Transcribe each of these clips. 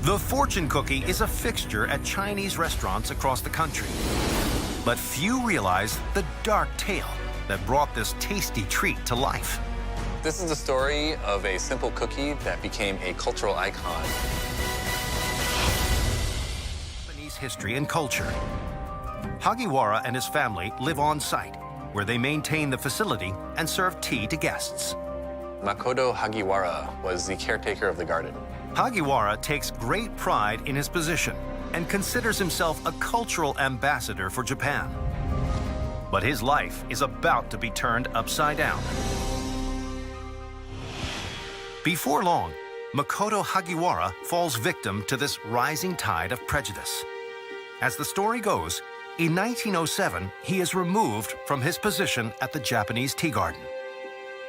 The fortune cookie is a fixture at Chinese restaurants across the country. But few realize the dark tale that brought this tasty treat to life. This is the story of a simple cookie that became a cultural icon. Japanese history and culture. Hagiwara and his family live on site, where they maintain the facility and serve tea to guests. Makoto Hagiwara was the caretaker of the garden. Hagiwara takes great pride in his position and considers himself a cultural ambassador for Japan. But his life is about to be turned upside down. Before long, Makoto Hagiwara falls victim to this rising tide of prejudice. As the story goes, in 1907, he is removed from his position at the Japanese tea garden.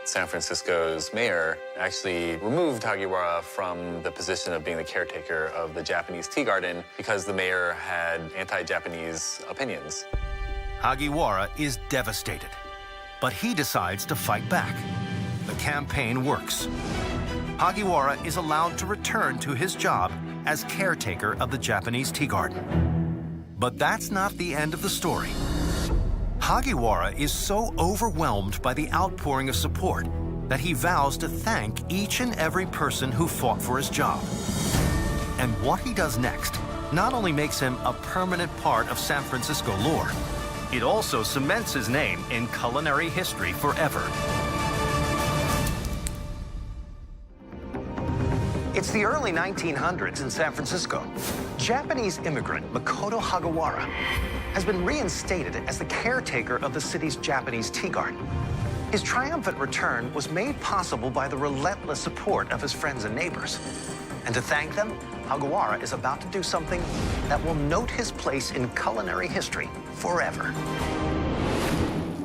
San Francisco's mayor actually removed Hagiwara from the position of being the caretaker of the Japanese tea garden because the mayor had anti-Japanese opinions. Hagiwara is devastated, but he decides to fight back. The campaign works. Hagiwara is allowed to return to his job as caretaker of the Japanese tea garden. But that's not the end of the story. Hagiwara is so overwhelmed by the outpouring of support that he vows to thank each and every person who fought for his job. And what he does next not only makes him a permanent part of San Francisco lore, it also cements his name in culinary history forever. It's the early 1900s in San Francisco. Japanese immigrant Makoto Hagiwara has been reinstated as the caretaker of the city's Japanese tea garden. His triumphant return was made possible by the relentless support of his friends and neighbors. And to thank them, Hagiwara is about to do something that will note his place in culinary history forever.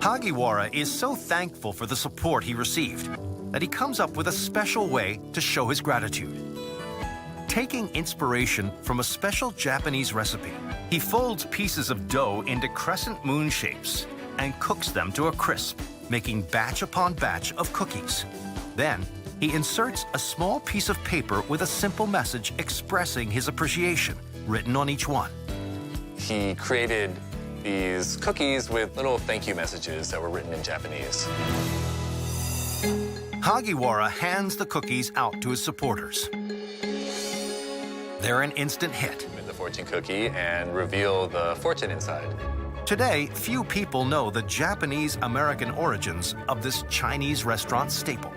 Hagiwara is so thankful for the support he received that he comes up with a special way to show his gratitude. Taking inspiration from a special Japanese recipe, he folds pieces of dough into crescent moon shapes and cooks them to a crisp, making batch upon batch of cookies. Then, he inserts a small piece of paper with a simple message expressing his appreciation, written on each one. He created these cookies with little thank you messages that were written in Japanese. Hagiwara hands the cookies out to his supporters. They're an instant hit. With the fortune cookie and reveal the fortune inside. Today, few people know the Japanese-American origins of this Chinese restaurant staple.